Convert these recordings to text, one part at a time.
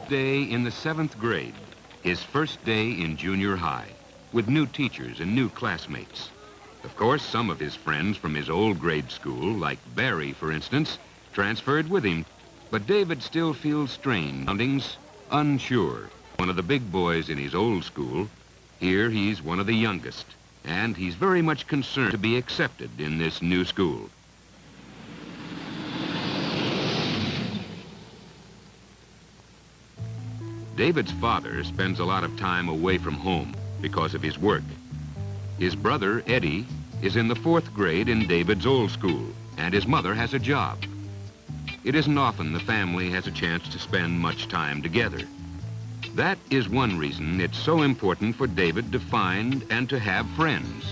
day in the 7th grade, his first day in junior high, with new teachers and new classmates. Of course, some of his friends from his old grade school, like Barry, for instance, transferred with him. But David still feels strange, surroundings, unsure. One of the big boys in his old school. Here he's one of the youngest, and he's very much concerned to be accepted in this new school. David's father spends a lot of time away from home because of his work. His brother, Eddie, is in the 4th grade in David's old school, and his mother has a job. It isn't often the family has a chance to spend much time together. That is one reason it's so important for David to find and to have friends.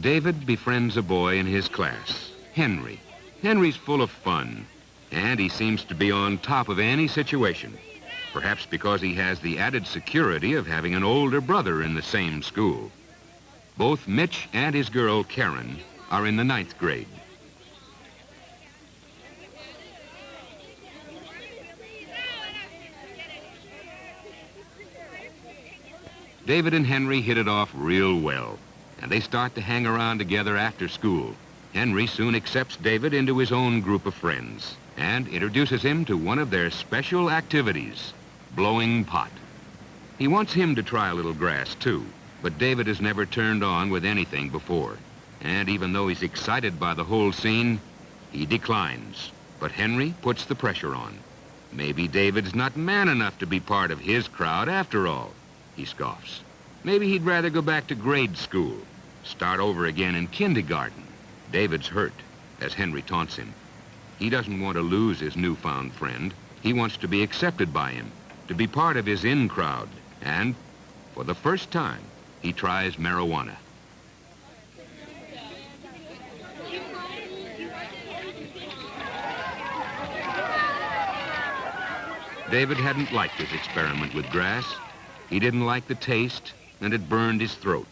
David befriends a boy in his class, Henry. Henry's full of fun, and he seems to be on top of any situation, perhaps because he has the added security of having an older brother in the same school. Both Mitch and his girl, Karen, are in the 9th grade. David and Henry hit it off real well, and they start to hang around together after school. Henry soon accepts David into his own group of friends and introduces him to one of their special activities, blowing pot. He wants him to try a little grass, too, but David has never turned on with anything before. And even though he's excited by the whole scene, he declines. But Henry puts the pressure on. Maybe David's not man enough to be part of his crowd after all, he scoffs. Maybe he'd rather go back to grade school, start over again in kindergarten. David's hurt, as Henry taunts him. He doesn't want to lose his newfound friend. He wants to be accepted by him, to be part of his in crowd. And for the first time, he tries marijuana. David hadn't liked his experiment with grass. He didn't like the taste, and it burned his throat.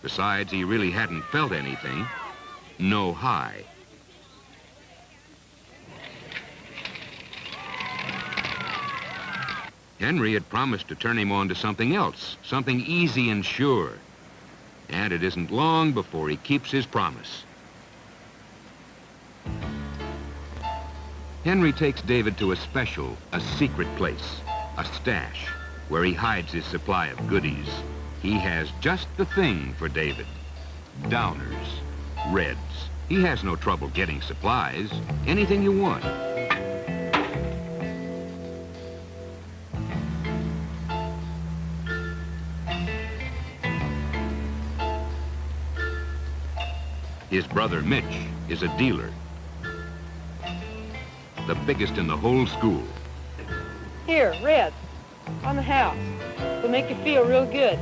Besides, he really hadn't felt anything. No high. Henry had promised to turn him on to something else, something easy and sure. And it isn't long before he keeps his promise. Henry takes David to a special, a secret place, a stash, where he hides his supply of goodies. He has just the thing for David. Downers, Reds. He has no trouble getting supplies, anything you want. His brother, Mitch, is a dealer. The biggest in the whole school. Here, Red, on the house. It'll make you feel real good.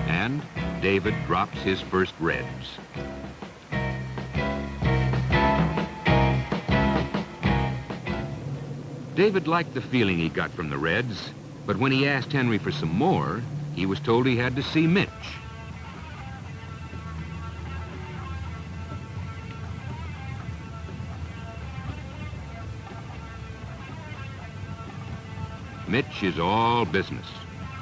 And David drops his first Reds. David liked the feeling he got from the Reds, but when he asked Henry for some more, he was told he had to see Mitch. Mitch is all business.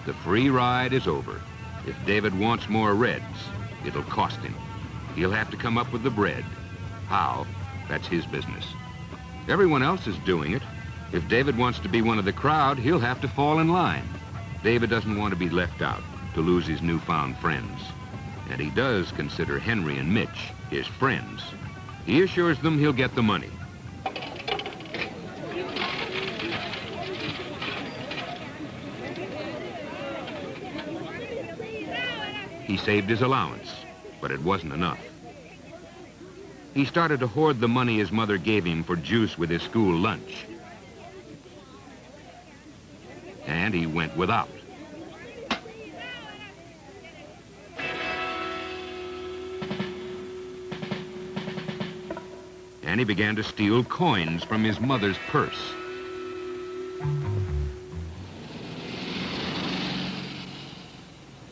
The free ride is over. If David wants more Reds, it'll cost him. He'll have to come up with the bread. How? That's his business. Everyone else is doing it. If David wants to be one of the crowd, he'll have to fall in line. David doesn't want to be left out, to lose his newfound friends. And he does consider Henry and Mitch his friends. He assures them he'll get the money. He saved his allowance, but it wasn't enough. He started to hoard the money his mother gave him for juice with his school lunch. And he went without. And he began to steal coins from his mother's purse.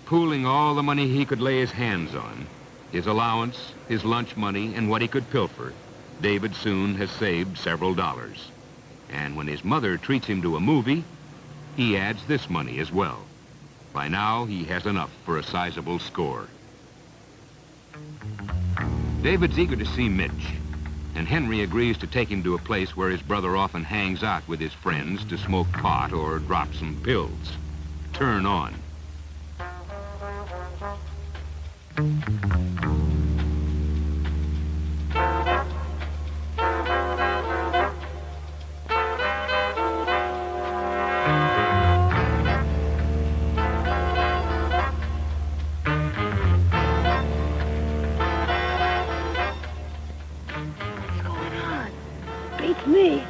Pooling all the money he could lay his hands on, His allowance, his lunch money, and what he could pilfer, David soon has saved several dollars. And when his mother treats him to a movie, he adds this money as well. By now, he has enough for a sizable score. David's eager to see Mitch, and Henry agrees to take him to a place where his brother often hangs out with his friends to smoke pot or drop some pills. Turn on. Beats me.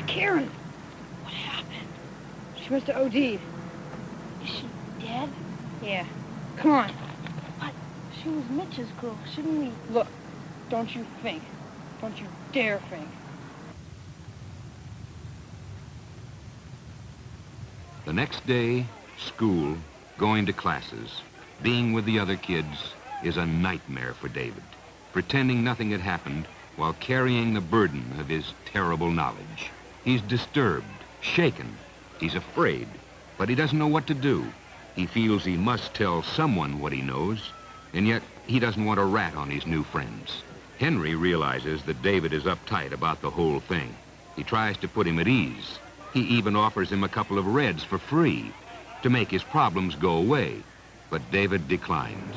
Karen. What happened? She must have OD'd. Is she dead? Yeah. Come on. What? She was Mitch's girl. Shouldn't we... Look, don't you think. Don't you dare think. The next day, school, going to classes, being with the other kids is a nightmare for David, pretending nothing had happened while carrying the burden of his terrible knowledge. He's disturbed, shaken. He's afraid, but he doesn't know what to do. He feels he must tell someone what he knows, and yet he doesn't want to rat on his new friends. Henry realizes that David is uptight about the whole thing. He tries to put him at ease. He even offers him a couple of reds for free to make his problems go away, but David declines.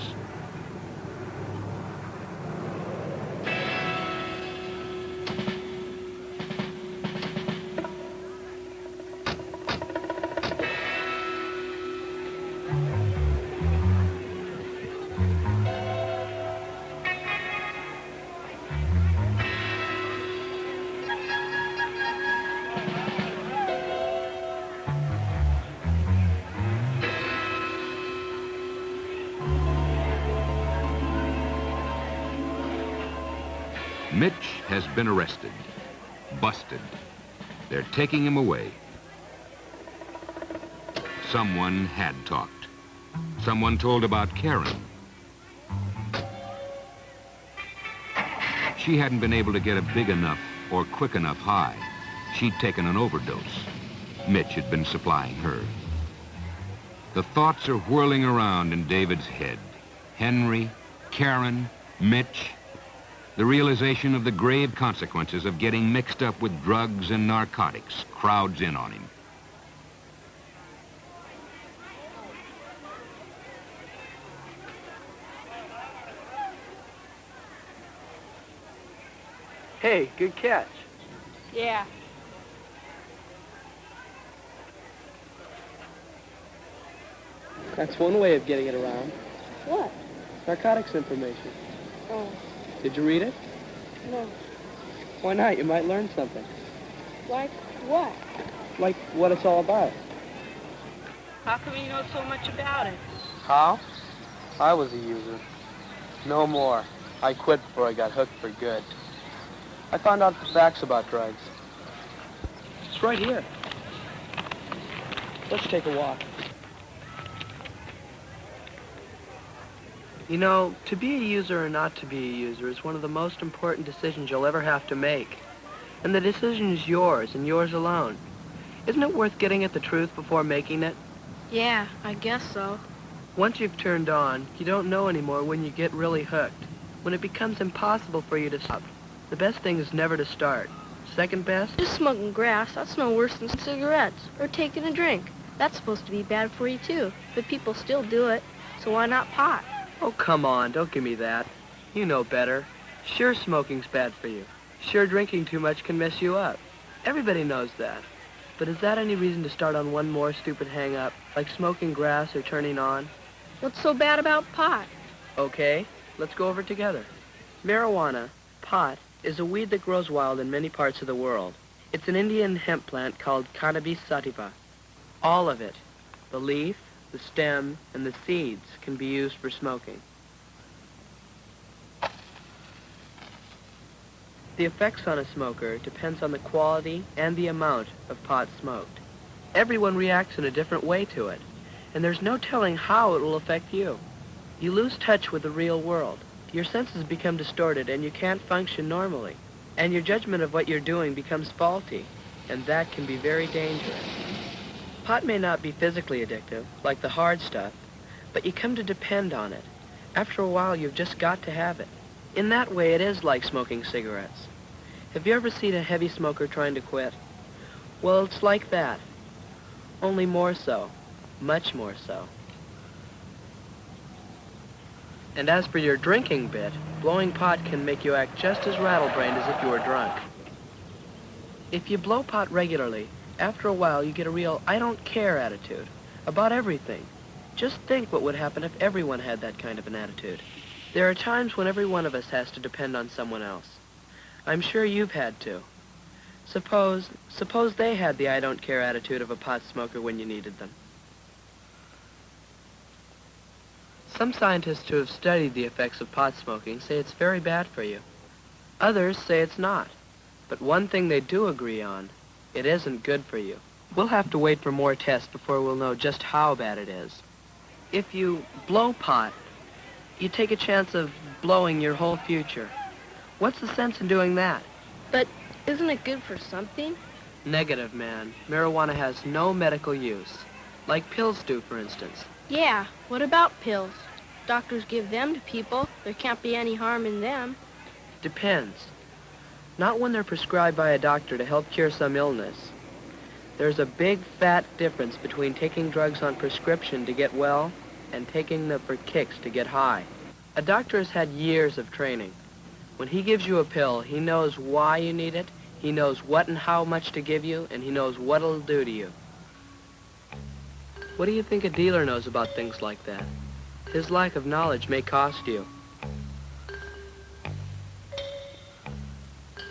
Mitch has been arrested, busted. They're taking him away. Someone had talked. Someone told about Karen. She hadn't been able to get a big enough or quick enough high. She'd taken an overdose. Mitch had been supplying her. The thoughts are whirling around in David's head. Henry, Karen, Mitch. The realization of the grave consequences of getting mixed up with drugs and narcotics crowds in on him. Hey, good catch. Yeah. That's one way of getting it around. What? Narcotics information. Oh, Did you read it? no. Why not? You might learn something. Like what? Like what it's all about. How come you know so much about it? How? I was a user. No more. I quit before I got hooked for good. I found out the facts about drugs. It's right here. Let's take a walk. You know, to be a user or not to be a user is one of the most important decisions you'll ever have to make. And the decision is yours and yours alone. Isn't it worth getting at the truth before making it? Yeah, I guess so. Once you've turned on, you don't know anymore when you get really hooked. When it becomes impossible for you to stop. The best thing is never to start. Second best? Just smoking grass, that's no worse than cigarettes. Or taking a drink. That's supposed to be bad for you too. But people still do it. So why not pot? Oh, come on, don't give me that. You know better. Sure smoking's bad for you. Sure drinking too much can mess you up. Everybody knows that. But is that any reason to start on one more stupid hang-up, like smoking grass or turning on? What's so bad about pot? Okay, let's go over it together. Marijuana, Pot is a weed that grows wild in many parts of the world. It's an Indian hemp plant called cannabis sativa. All of it, the leaf, the stem, and the seeds, can be used for smoking. The effects on a smoker depends on the quality and the amount of pot smoked. Everyone reacts in a different way to it, and there's no telling how it will affect you. You lose touch with the real world. Your senses become distorted and you can't function normally. And your judgment of what you're doing becomes faulty, and that can be very dangerous. Pot may not be physically addictive, like the hard stuff, but you come to depend on it. After a while, you've just got to have it. In that way, it is like smoking cigarettes. Have you ever seen a heavy smoker trying to quit? Well, it's like that. Only more so. Much more so. And as for your drinking bit, blowing pot can make you act just as rattle-brained as if you were drunk. If you blow pot regularly, after a while you get a real I don't care attitude about everything. Just think what would happen if everyone had that kind of an attitude. There are times when every one of us has to depend on someone else. I'm sure you've had to. Suppose they had the I don't care attitude of a pot smoker when you needed them. Some scientists who have studied the effects of pot smoking say it's very bad for you. Others say it's not. But one thing they do agree on, it isn't good for you. We'll have to wait for more tests before we'll know just how bad it is. If you blow pot, you take a chance of blowing your whole future. What's the sense in doing that? But isn't it good for something? Negative, man. Marijuana has no medical use. Like pills do, for instance. Yeah, what about pills? Doctors give them to people. There can't be any harm in them. Depends. Not when they're prescribed by a doctor to help cure some illness. There's a big, fat difference between taking drugs on prescription to get well and taking them for kicks to get high. A doctor has had years of training. When he gives you a pill, he knows why you need it, he knows what and how much to give you, and he knows what it'll do to you. What do you think a dealer knows about things like that? His lack of knowledge may cost you.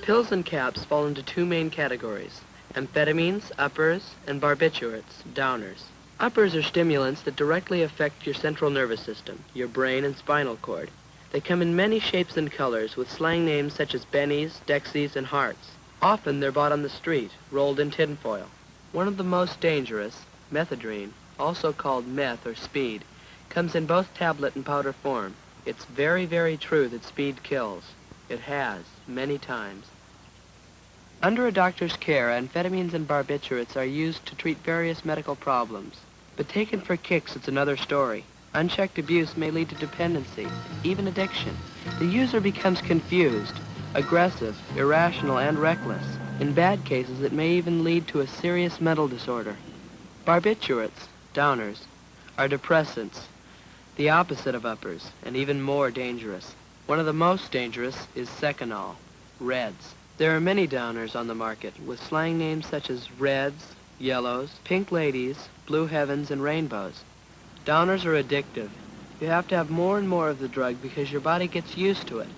Pills and caps fall into two main categories: amphetamines, uppers, and barbiturates, downers. Uppers are stimulants that directly affect your central nervous system, your brain and spinal cord. They come in many shapes and colors with slang names such as bennies, dexies, and hearts. Often they're bought on the street, rolled in tinfoil. One of the most dangerous, methadone, also called meth or speed, comes in both tablet and powder form. It's very, very true that speed kills. It has, many times. Under a doctor's care, amphetamines and barbiturates are used to treat various medical problems. But taken for kicks, it's another story. Unchecked abuse may lead to dependency, even addiction. The user becomes confused, aggressive, irrational, and reckless. In bad cases, it may even lead to a serious mental disorder. Barbiturates, downers, are depressants, the opposite of uppers, and even more dangerous. One of the most dangerous is Seconal, Reds. There are many downers on the market with slang names such as Reds, Yellows, Pink Ladies, Blue Heavens, and Rainbows. Downers are addictive. You have to have more and more of the drug because your body gets used to it,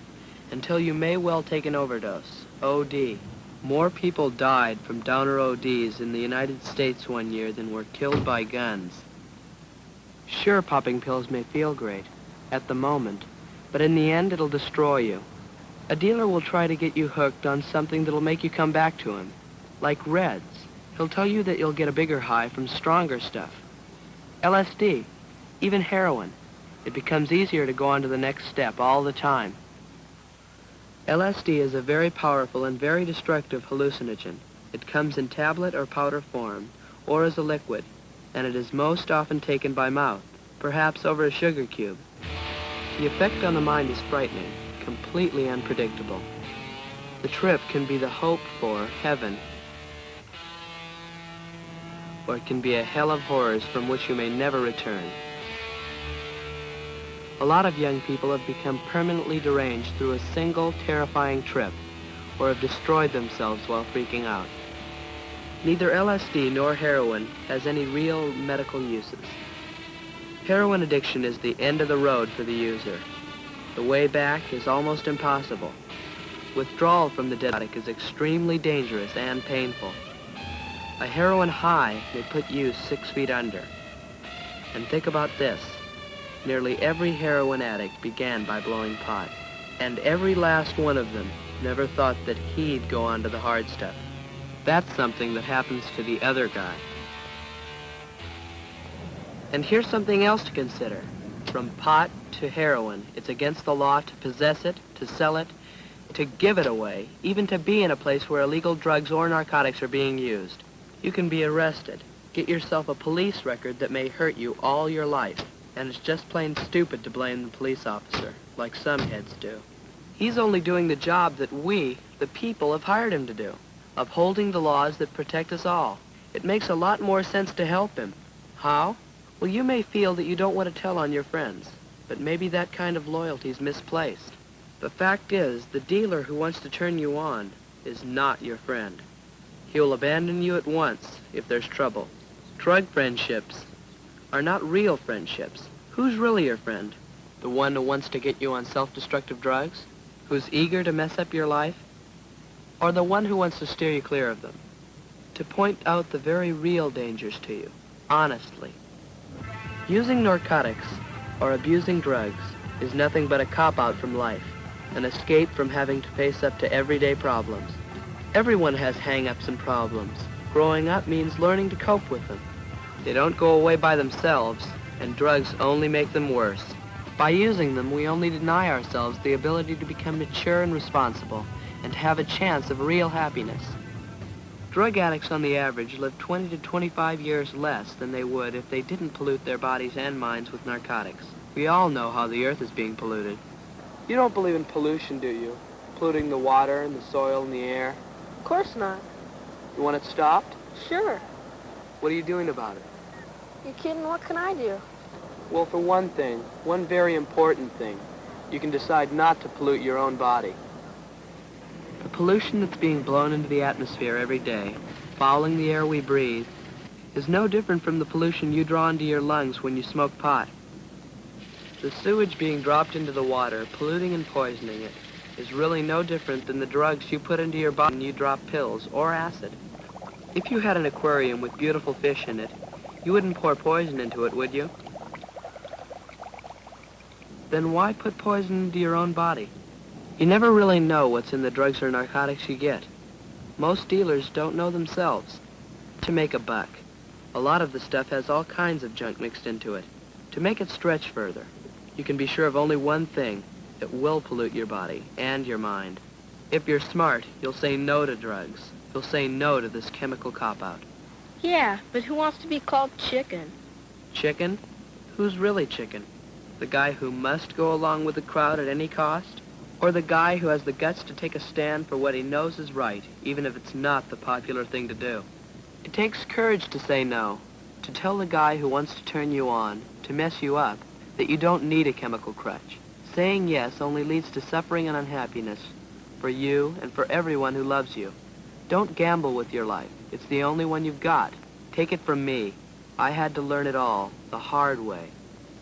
until you may well take an overdose, OD. More people died from downer ODs in the United States one year than were killed by guns. Sure, popping pills may feel great, at the moment, but in the end it'll destroy you. A dealer will try to get you hooked on something that'll make you come back to him, like Reds. He'll tell you that you'll get a bigger high from stronger stuff. LSD, even heroin. It becomes easier to go on to the next step all the time. LSD is a very powerful and very destructive hallucinogen. It comes in tablet or powder form, or as a liquid, and it is most often taken by mouth, perhaps over a sugar cube. The effect on the mind is frightening, completely unpredictable. The trip can be the hope for heaven, or it can be a hell of horrors from which you may never return. A lot of young people have become permanently deranged through a single terrifying trip, or have destroyed themselves while freaking out. Neither LSD nor heroin has any real medical uses. Heroin addiction is the end of the road for the user. The way back is almost impossible. Withdrawal from the narcotic is extremely dangerous and painful. A heroin high may put you 6 feet under. And think about this. Nearly every heroin addict began by blowing pot. And every last one of them never thought that he'd go on to the hard stuff. That's something that happens to the other guy. And here's something else to consider. From pot to heroin, it's against the law to possess it, to sell it, to give it away, even to be in a place where illegal drugs or narcotics are being used. You can be arrested, get yourself a police record that may hurt you all your life, and it's just plain stupid to blame the police officer, like some heads do. He's only doing the job that we, the people, have hired him to do, upholding the laws that protect us all. It makes a lot more sense to help him. How? Well, you may feel that you don't want to tell on your friends, but maybe that kind of loyalty is misplaced. The fact is, the dealer who wants to turn you on is not your friend. He'll abandon you at once if there's trouble. Drug friendships are not real friendships. Who's really your friend? The one who wants to get you on self-destructive drugs? Who's eager to mess up your life? Or the one who wants to steer you clear of them? To point out the very real dangers to you, honestly. Using narcotics or abusing drugs is nothing but a cop-out from life, an escape from having to face up to everyday problems. Everyone has hang-ups and problems. Growing up means learning to cope with them. They don't go away by themselves, and drugs only make them worse. By using them, we only deny ourselves the ability to become mature and responsible, and to have a chance of real happiness. Drug addicts on the average live 20 to 25 years less than they would if they didn't pollute their bodies and minds with narcotics. We all know how the earth is being polluted. You don't believe in pollution, do you? Polluting the water and the soil and the air? Of course not. You want it stopped? Sure. What are you doing about it? You kidding? What can I do? Well, for one thing, one very important thing, you can decide not to pollute your own body. The pollution that's being blown into the atmosphere every day, fouling the air we breathe, is no different from the pollution you draw into your lungs when you smoke pot. The sewage being dropped into the water, polluting and poisoning it, is really no different than the drugs you put into your body when you drop pills or acid. If you had an aquarium with beautiful fish in it, you wouldn't pour poison into it, would you? Then why put poison into your own body? You never really know what's in the drugs or narcotics you get. Most dealers don't know themselves. To make a buck, a lot of the stuff has all kinds of junk mixed into it. To make it stretch further, you can be sure of only one thing that will pollute your body and your mind. If you're smart, you'll say no to drugs. You'll say no to this chemical cop-out. Yeah, but who wants to be called chicken? Chicken? Who's really chicken? The guy who must go along with the crowd at any cost? Or the guy who has the guts to take a stand for what he knows is right, even if it's not the popular thing to do? It takes courage to say no, to tell the guy who wants to turn you on, to mess you up, that you don't need a chemical crutch. Saying yes only leads to suffering and unhappiness for you and for everyone who loves you. Don't gamble with your life. It's the only one you've got. Take it from me. I had to learn it all, the hard way.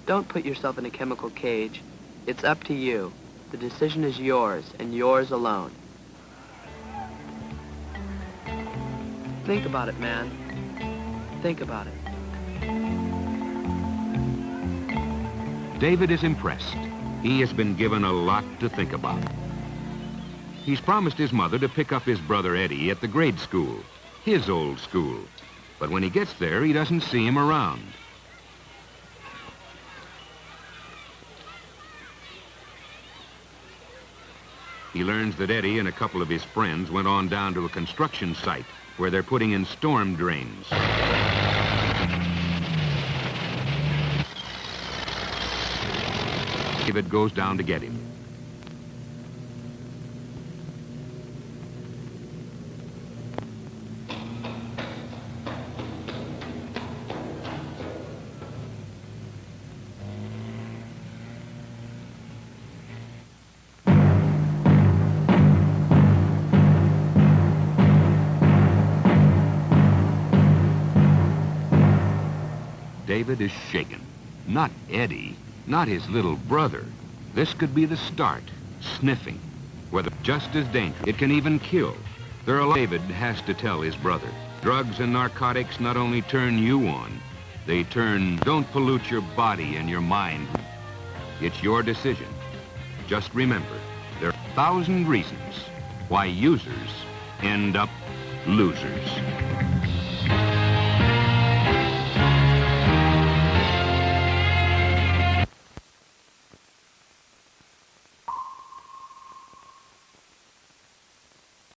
Don't put yourself in a chemical cage. It's up to you. The decision is yours, and yours alone. Think about it, man. Think about it. David is impressed. He has been given a lot to think about. He's promised his mother to pick up his brother Eddie at the grade school, his old school. But when he gets there, he doesn't see him around. He learns that Eddie and a couple of his friends went on down to a construction site where they're putting in storm drains. David goes down to get him. David is shaken. Not Eddie, not his little brother. This could be the start, sniffing. whether just as dangerous. It can even kill. David has to tell his brother. Drugs and narcotics not only turn you on, they don't pollute your body and your mind. It's your decision. Just remember, there are 1,000 reasons why users end up losers.